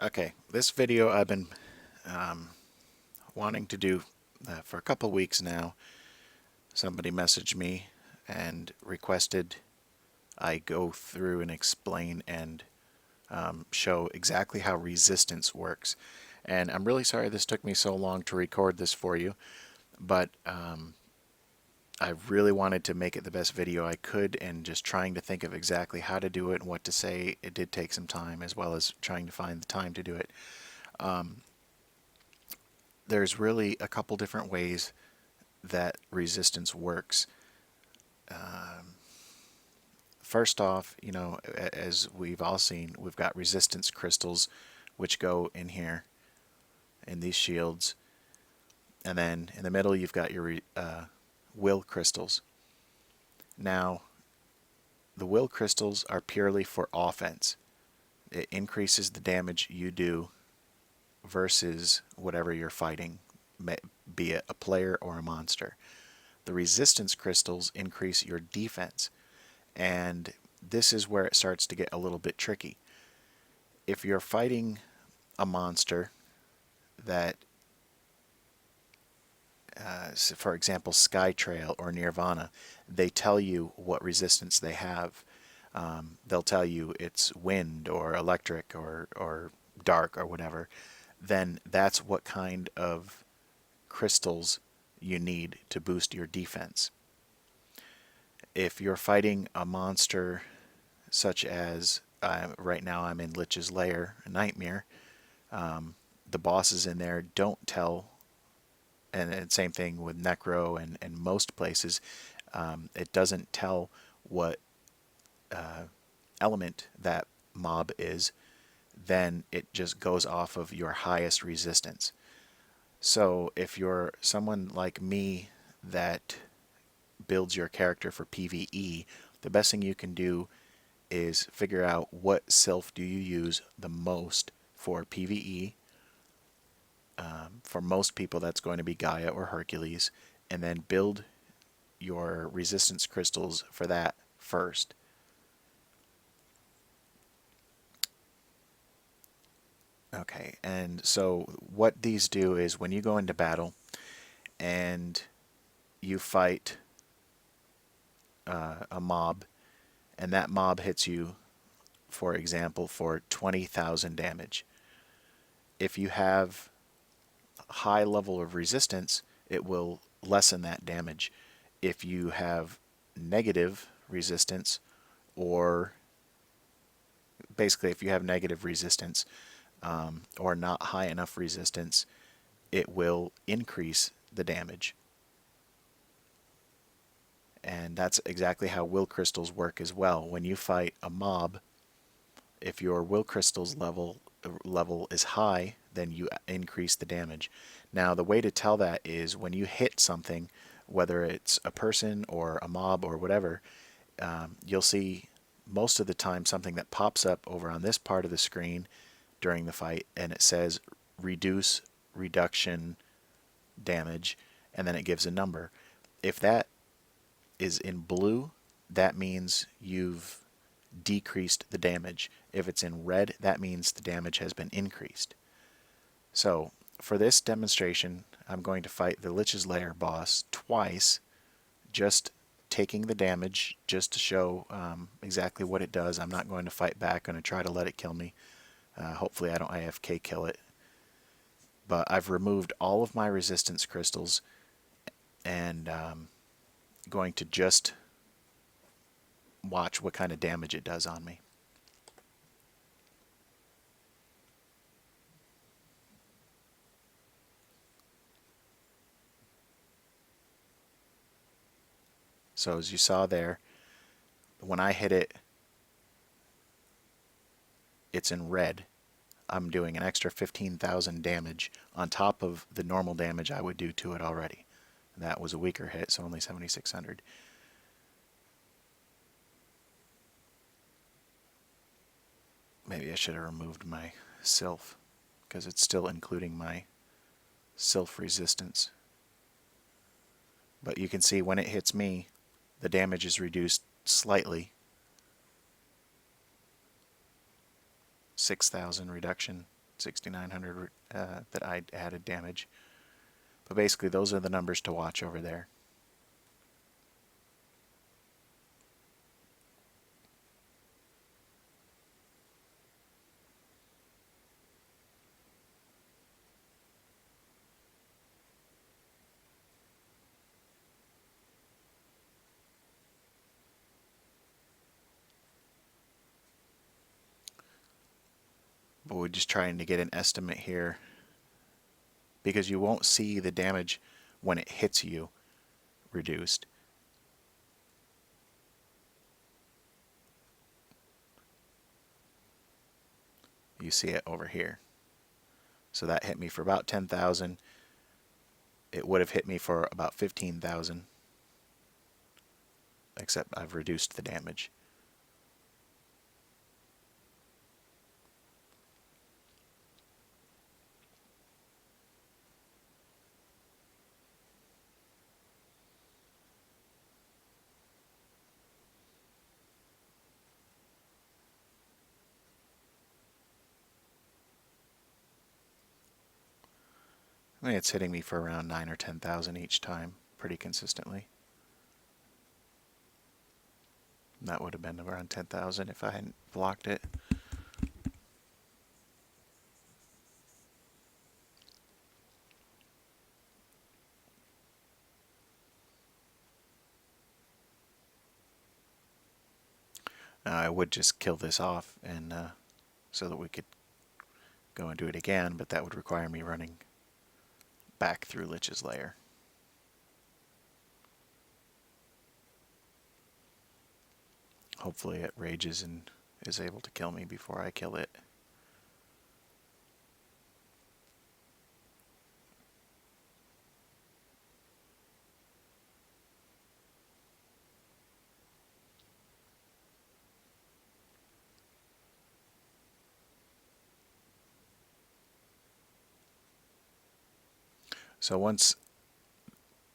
Okay, this video I've been wanting to do for a couple weeks now. Somebody messaged me and requested I go through and explain and show exactly how resistance works. And I'm really sorry this took me so long to record this for you, but I really wanted to make it the best video I could, and just trying to think of exactly how to do it and what to say. It did take some time, as well as trying to find the time to do it. There's really a couple different ways that resistance works. First off, as we've all seen, we've got resistance crystals which go in here in these shields, and then in the middle you've got your will crystals. Now, the will crystals are purely for offense. It increases the damage you do versus whatever you're fighting, be it a player or a monster. The resistance crystals increase your defense, and this is where it starts to get a little bit tricky. If you're fighting a monster that, for example, Skytrail or Nirvana, they tell you what resistance they have. They'll tell you it's wind or electric or dark or whatever. Then that's what kind of crystals you need to boost your defense. If you're fighting a monster such as right now I'm in Lich's lair, a nightmare, the bosses in there don't tell, and same thing with Necro and most places, it doesn't tell what element that mob is, then it just goes off of your highest resistance. So if you're someone like me that builds your character for PvE, the best thing you can do is figure out what sylph do you use the most for PvE. For most people, that's going to be Gaia or Hercules, and then build your resistance crystals for that first. Okay, and so what these do is when you go into battle and you fight a mob, and that mob hits you, for example, for 20,000 damage. If you have a high level of resistance, it will lessen that damage. If you have negative resistance, or basically if you have negative resistance or not high enough resistance, it will increase the damage. And that's exactly how will crystals work as well. When you fight a mob, if your will crystals level is high, then you increase the damage. Now, the way to tell that is when you hit something, whether it's a person or a mob or whatever, you'll see most of the time something that pops up over on this part of the screen during the fight, and it says reduce reduction damage, and then it gives a number. If that is in blue, that means you've decreased the damage. If it's in red, that means the damage has been increased. So for this demonstration, I'm going to fight the Lich's Lair boss twice, just taking the damage just to show exactly what it does. I'm not going to fight back. I'm going to try to let it kill me. Hopefully I don't AFK kill it. But I've removed all of my resistance crystals, and going to just watch what kind of damage it does on me. So as you saw there, when I hit it, it's in red. I'm doing an extra 15,000 damage on top of the normal damage I would do to it already. That was a weaker hit, so only 7,600. Maybe I should have removed my sylph, because it's still including my sylph resistance. But you can see when it hits me, the damage is reduced slightly. 6,000 reduction. 6,900 that I added damage. But basically, those are the numbers to watch over there. But we're just trying to get an estimate here, because you won't see the damage when it hits you reduced. You see it over here. So that hit me for about 10,000. It would have hit me for about 15,000, except I've reduced the damage. I mean, it's hitting me for around 9 or 10,000 each time, pretty consistently. That would have been around 10,000 if I hadn't blocked it. Now, I would just kill this off and so that we could go and do it again, but that would require me running back through Lich's lair. Hopefully it rages and is able to kill me before I kill it. So once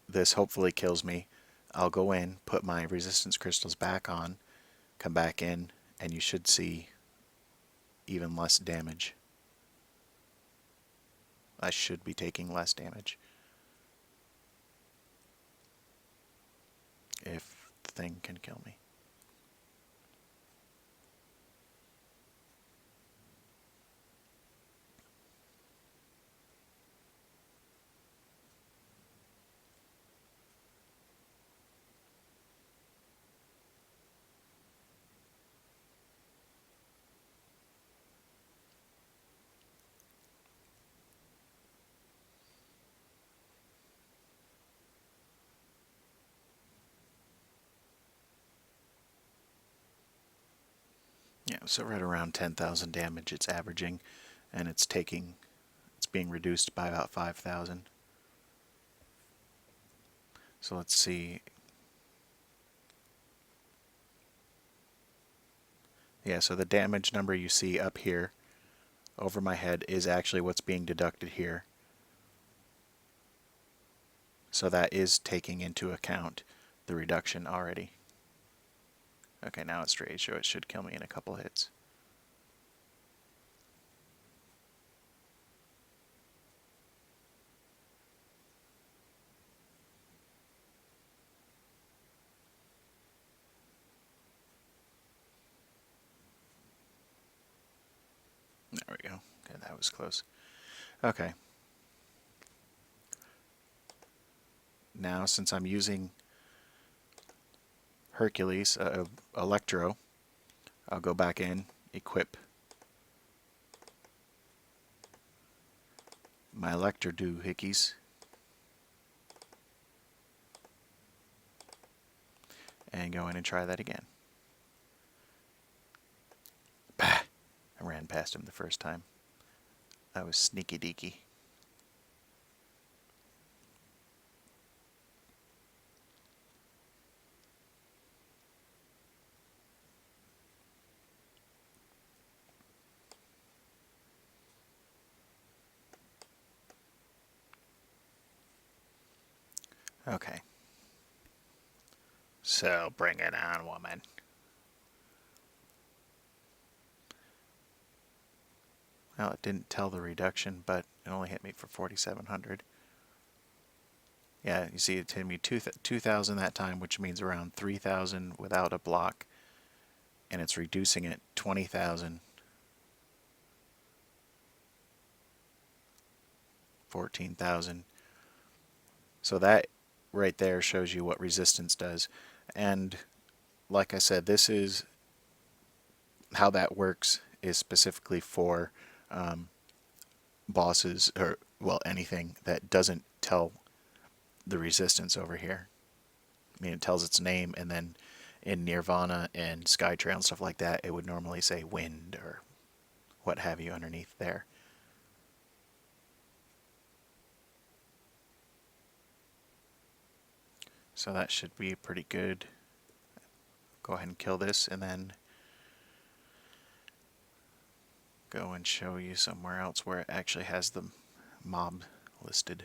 this hopefully kills me, I'll go in, put my resistance crystals back on, come back in, and you should see even less damage. I should be taking less damage if the thing can kill me. Yeah, so right around 10,000 damage it's averaging, and it's being reduced by about 5,000. So let's see. Yeah, so the damage number you see up here over my head is actually what's being deducted here. So that is taking into account the reduction already. Okay, now it's rage, so it should kill me in a couple hits. There we go. Okay, that was close. Okay. Now, since I'm using Hercules, Electro, I'll go back in, equip my Electro doohickeys, and go in and try that again. Bah! I ran past him the first time. That was sneaky deaky. Okay. So bring it on, woman. Well, it didn't tell the reduction, but it only hit me for 4,700. Yeah, you see it hit me 2,000 that time, which means around 3,000 without a block. And it's reducing it 20,000, 14,000. So that right there shows you what resistance does. And like I said, this is how that works is specifically for bosses or, well, anything that doesn't tell the resistance over here. I mean, it tells its name, and then in Nirvana and Skytrail and stuff like that, it would normally say wind or what have you underneath there. So that should be pretty good. Go ahead and kill this, and then go and show you somewhere else where it actually has the mob listed.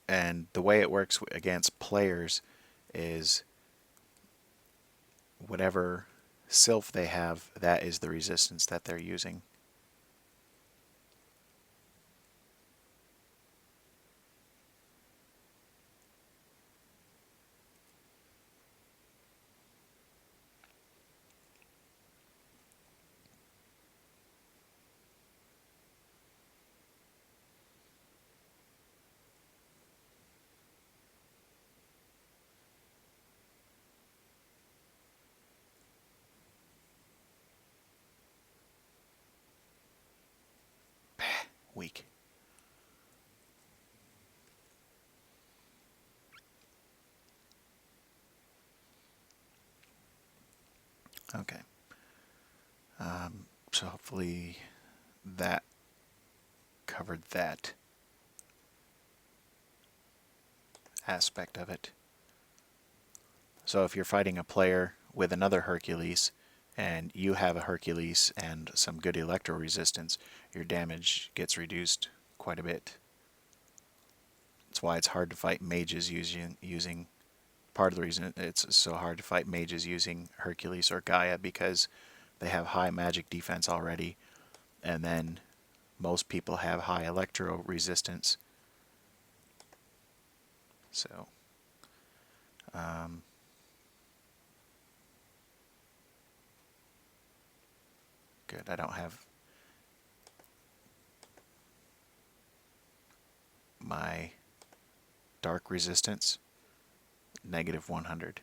And the way it works against players is whatever sylph they have, that is the resistance that they're using. Weak. Okay. So hopefully that covered that aspect of it. So if you're fighting a player with another Hercules, and you have a Hercules and some good electro resistance, your damage gets reduced quite a bit. That's why it's hard to fight mages using part of the reason it's so hard to fight mages using Hercules or Gaia, because they have high magic defense already, and then most people have high electro resistance. So good. I don't have my dark resistance, negative 100.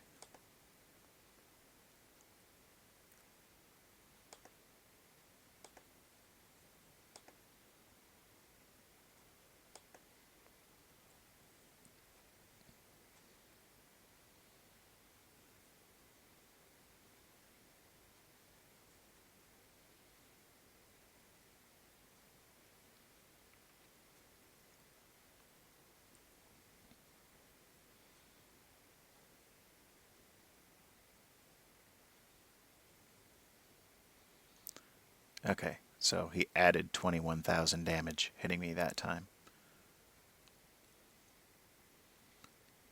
Okay, so he added 21,000 damage hitting me that time.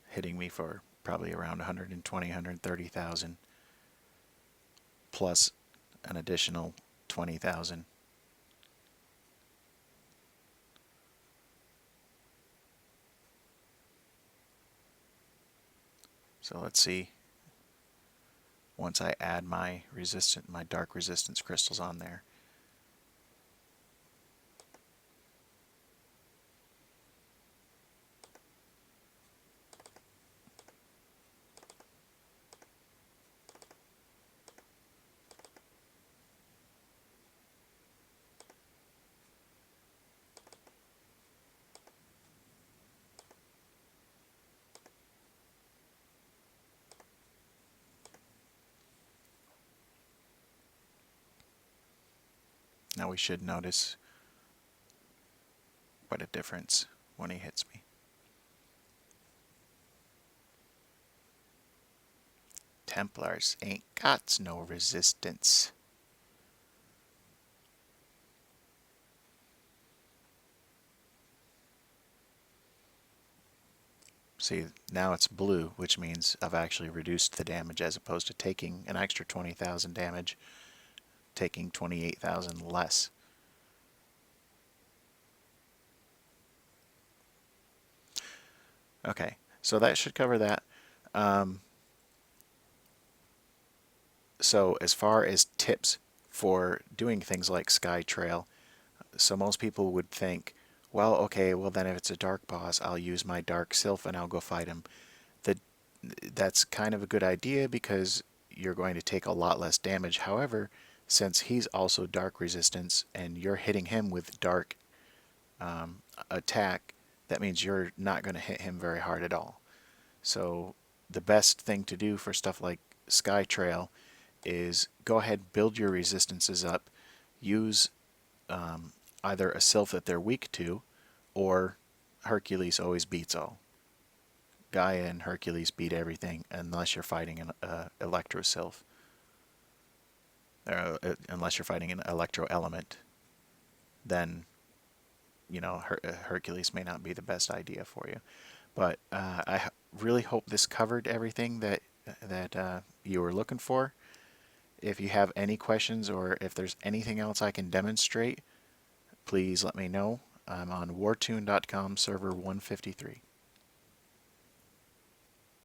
Hitting me for probably around 120, 130,000 plus an additional 20,000. So let's see. Once I add my dark resistance crystals on there. Now we should notice what a difference when he hits me. Templars ain't got no resistance. See, now it's blue, which means I've actually reduced the damage as opposed to taking an extra 20,000 damage, taking 28,000 less. Okay, so that should cover that. Um, so as far as tips for doing things like Sky Trail, so most people would think, well, okay, well then if it's a dark boss, I'll use my dark sylph and I'll go fight him. The, that's kind of a good idea because you're going to take a lot less damage. However, since he's also dark resistance and you're hitting him with dark attack, that means you're not going to hit him very hard at all. So the best thing to do for stuff like Sky Trail is go ahead, build your resistances up, use either a sylph that they're weak to, or Hercules always beats all. Gaia and Hercules beat everything unless you're fighting an Electro Sylph. Unless you're fighting an Electro Element, then Hercules may not be the best idea for you. But I really hope this covered everything that you were looking for. If you have any questions or if there's anything else I can demonstrate, please let me know. I'm on wartune.com server 153.